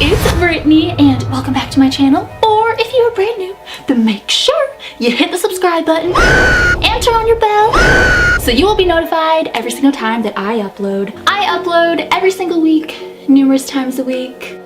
it's Brittany and welcome back to my channel. Or if you are brand new, then make sure you hit the subscribe button and turn on your bell so you will be notified every single time that I upload. I upload every single week, numerous times a week.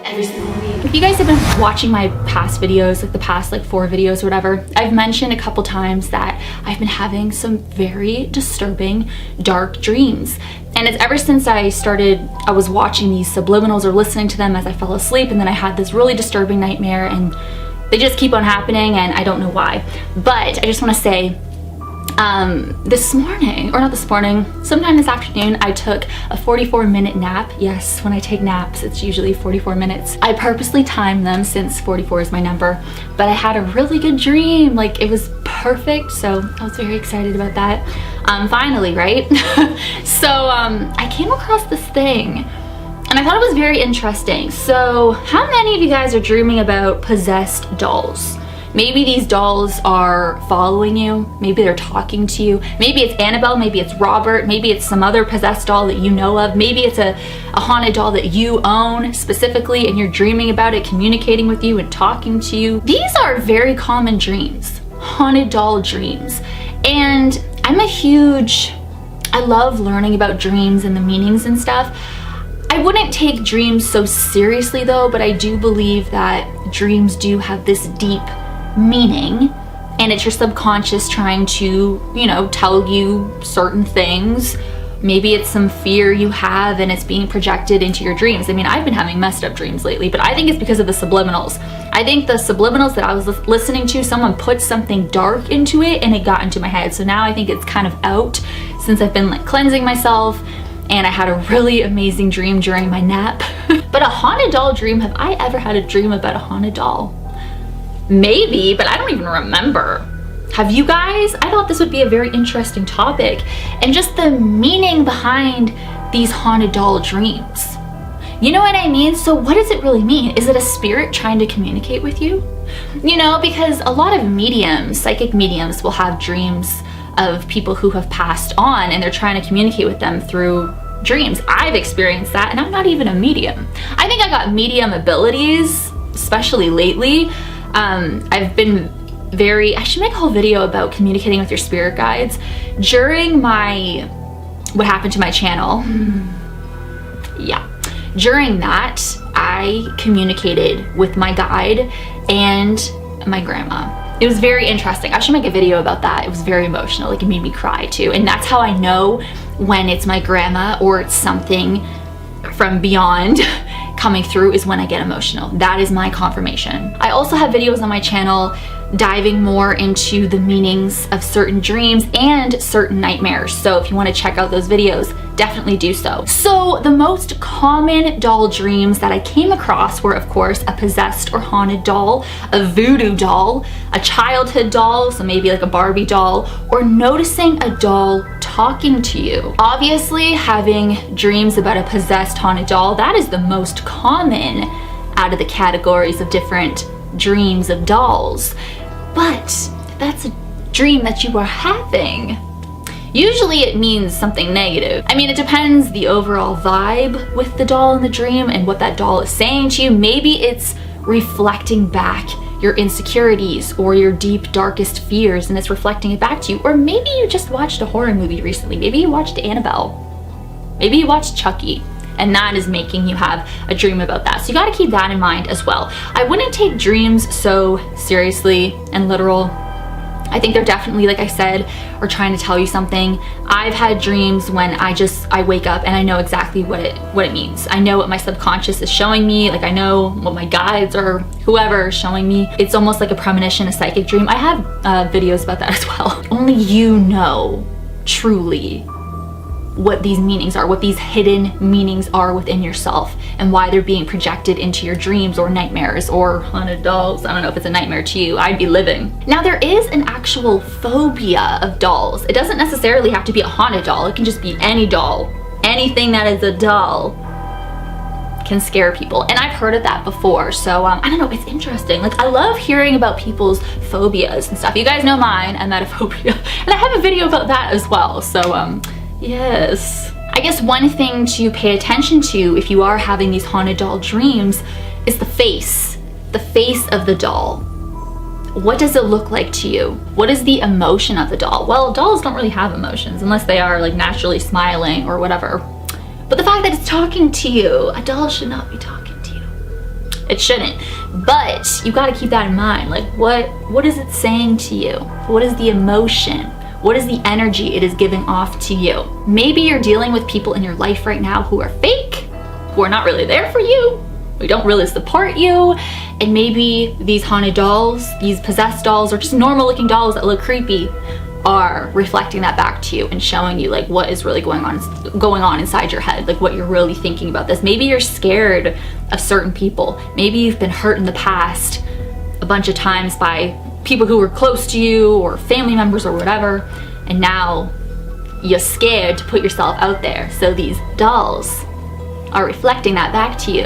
Every single week. If you guys have been watching my past videos, like the past 4 videos or whatever, I've mentioned a couple times that I've been having some very disturbing, dark dreams. And it's ever since I was watching these subliminals or listening to them as I fell asleep, and then I had this really disturbing nightmare, and they just keep on happening, and I don't know why. But I just want to say, this morning, or not this morning, sometime this afternoon, I took a 44-minute nap. Yes, when I take naps, it's usually 44 minutes. I purposely timed them since 44 is my number, but I had a really good dream. Like, it was perfect, so I was very excited about that. Finally, right? So, I came across this thing, and I thought it was very interesting. So, how many of you guys are dreaming about possessed dolls? Maybe these dolls are following you, maybe they're talking to you, maybe it's Annabelle, maybe it's Robert, maybe it's some other possessed doll that you know of, maybe it's a haunted doll that you own specifically and you're dreaming about it, communicating with you and talking to you. These are very common dreams, haunted doll dreams. And I love learning about dreams and the meanings and stuff. I wouldn't take dreams so seriously though, but I do believe that dreams do have this deep meaning, and it's your subconscious trying to, tell you certain things. Maybe it's some fear you have and it's being projected into your dreams. I mean, I've been having messed up dreams lately, but I think it's because of the subliminals. I think the subliminals that I was listening to, someone put something dark into it and it got into my head. So now I think it's kind of out since I've been cleansing myself, and I had a really amazing dream during my nap. But a haunted doll dream, have I ever had a dream about a haunted doll? Maybe, but I don't even remember. Have you guys? I thought this would be a very interesting topic, and just the meaning behind these haunted doll dreams. You know what I mean? So what does it really mean? Is it a spirit trying to communicate with you? Because a lot of mediums, psychic mediums, will have dreams of people who have passed on, and they're trying to communicate with them through dreams. I've experienced that, and I'm not even a medium. I think I got medium abilities, especially lately. I've been I should make a whole video about communicating with your spirit guides. During what happened to my channel, during that, I communicated with my guide and my grandma. It was very interesting. I should make a video about that. It was very emotional, it made me cry too. And that's how I know when it's my grandma or it's something from beyond coming through, is when I get emotional. That is my confirmation. I also have videos on my channel diving more into the meanings of certain dreams and certain nightmares. So if you want to check out those videos, definitely do so. So the most common doll dreams that I came across were, of course, a possessed or haunted doll, a voodoo doll, a childhood doll, so maybe like a Barbie doll, or noticing a doll talking to you. Obviously, having dreams about a possessed haunted doll, that is the most common out of the categories of different dreams of dolls. But if that's a dream that you are having, usually it means something negative. I mean, it depends the overall vibe with the doll in the dream and what that doll is saying to you. Maybe it's reflecting back your insecurities or your deep, darkest fears, and it's reflecting it back to you. Or maybe you just watched a horror movie recently. Maybe you watched Annabelle. Maybe you watched Chucky, and that is making you have a dream about that. So you gotta keep that in mind as well. I wouldn't take dreams so seriously and literal. I think they're definitely, like I said, are trying to tell you something. I've had dreams when I wake up and I know exactly what it means. I know what my subconscious is showing me. I know what my guides or whoever is showing me. It's almost like a premonition, a psychic dream. I have videos about that as well. Only you know truly what these meanings are, what these hidden meanings are within yourself, and why they're being projected into your dreams or nightmares or haunted dolls. I don't know if it's a nightmare to you. I'd be living. Now, there is an actual phobia of dolls. It doesn't necessarily have to be a haunted doll. It can just be any doll. Anything that is a doll can scare people, and I've heard of that before. So I don't know, it's interesting. I love hearing about people's phobias and stuff. You guys know mine, emetophobia, and I have a video about that as well. So yes, I guess one thing to pay attention to if you are having these haunted doll dreams is the face of the doll. What does it look like to you? What is the emotion of the doll? Well, dolls don't really have emotions unless they are like naturally smiling or whatever. But the fact that it's talking to you, a doll should not be talking to you. It shouldn't. But you got to keep that in mind. Like what is it saying to you? What is the emotion? What is the energy it is giving off to you? Maybe you're dealing with people in your life right now who are fake, who are not really there for you, who don't really support you, and maybe these haunted dolls, these possessed dolls, or just normal looking dolls that look creepy are reflecting that back to you and showing you like what is really going on inside your head, like what you're really thinking about this. Maybe you're scared of certain people. Maybe you've been hurt in the past a bunch of times by people who were close to you or family members or whatever, and now you're scared to put yourself out there. So these dolls are reflecting that back to you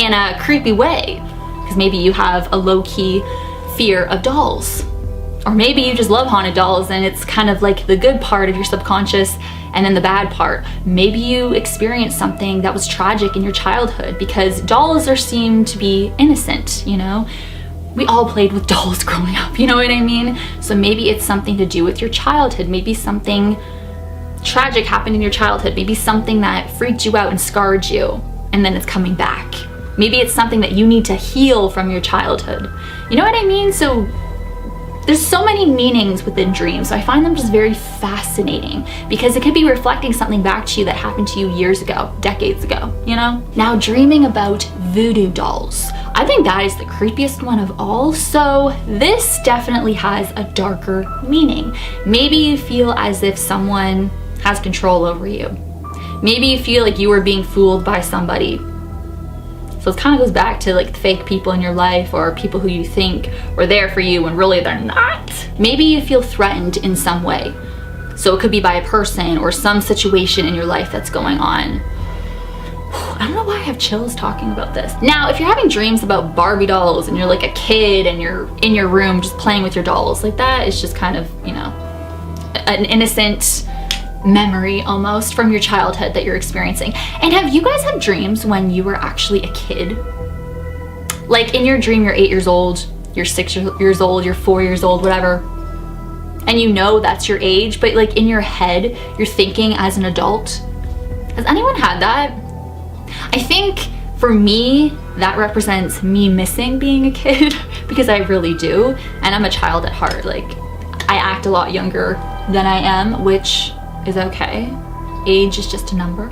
in a creepy way, because maybe you have a low-key fear of dolls, or maybe you just love haunted dolls and it's kind of like the good part of your subconscious and then the bad part. Maybe you experienced something that was tragic in your childhood, because dolls seem to be innocent, you know? We all played with dolls growing up, you know what I mean? So maybe it's something to do with your childhood. Maybe something tragic happened in your childhood. Maybe something that freaked you out and scarred you, and then it's coming back. Maybe it's something that you need to heal from your childhood. You know what I mean? So there's so many meanings within dreams. So I find them just very fascinating, because it could be reflecting something back to you that happened to you years ago, decades ago, you know? Now, dreaming about voodoo dolls. I think that is the creepiest one of all. So this definitely has a darker meaning. Maybe you feel as if someone has control over you. Maybe you feel like you were being fooled by somebody. So it kind of goes back to like the fake people in your life, or people who you think were there for you when really they're not. Maybe you feel threatened in some way. So it could be by a person or some situation in your life that's going on. I don't know why I have chills talking about this. Now, if you're having dreams about Barbie dolls and you're like a kid and you're in your room just playing with your dolls, like that is just kind of, you know, an innocent memory almost from your childhood that you're experiencing. And have you guys had dreams when you were actually a kid? Like in your dream, you're 8 years old, you're 6 years old, you're 4 years old, whatever. And you know that's your age, but like in your head, you're thinking as an adult. Has anyone had that? I think for me, that represents me missing being a kid because I really do. And I'm a child at heart. Like I act a lot younger than I am, which is okay. Age is just a number.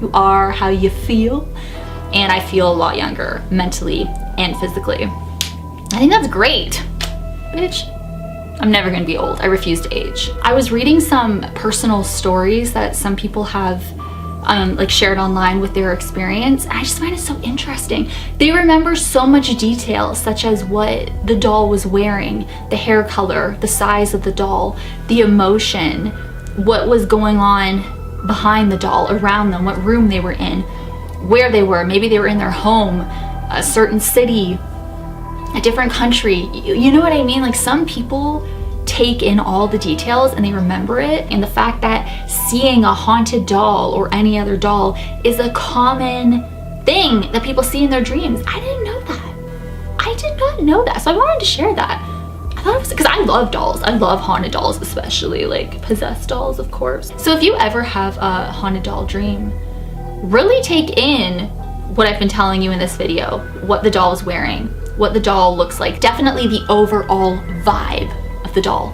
You are how you feel. And I feel a lot younger mentally and physically. I think that's great. Bitch, I'm never gonna be old. I refuse to age. I was reading some personal stories that some people have like shared online with their experience. I just find it so interesting. They remember so much detail, such as what the doll was wearing, the hair color, the size of the doll, the emotion, what was going on behind the doll, around them, what room they were in, where they were. Maybe they were in their home, a certain city, a different country. You know what I mean? Like some people take in all the details and they remember it. And the fact that seeing a haunted doll or any other doll is a common thing that people see in their dreams. I didn't know that. I did not know that. So I wanted to share that. I thought it was, because I love dolls. I love haunted dolls, especially like possessed dolls, of course. So if you ever have a haunted doll dream, really take in what I've been telling you in this video, what the doll is wearing, what the doll looks like, definitely the overall vibe of the doll,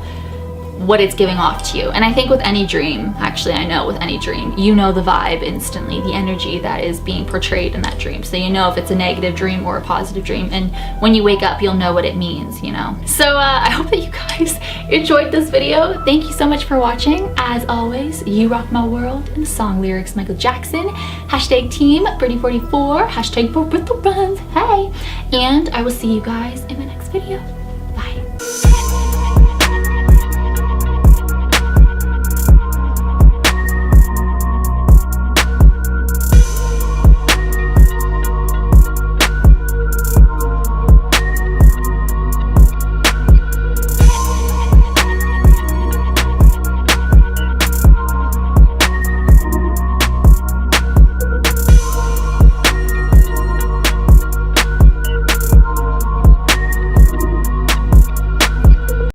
what it's giving off to you. And I think with any dream, actually I know with any dream, you know the vibe instantly, the energy that is being portrayed in that dream. So you know if it's a negative dream or a positive dream, and when you wake up you'll know what it means, you know. So I hope that you guys enjoyed this video. Thank you so much for watching. As always, you rock my world. And the song lyrics, Michael Jackson, hashtag team Brittany44, hashtag for Brit the Runs, hey. And I will see you guys in the next video.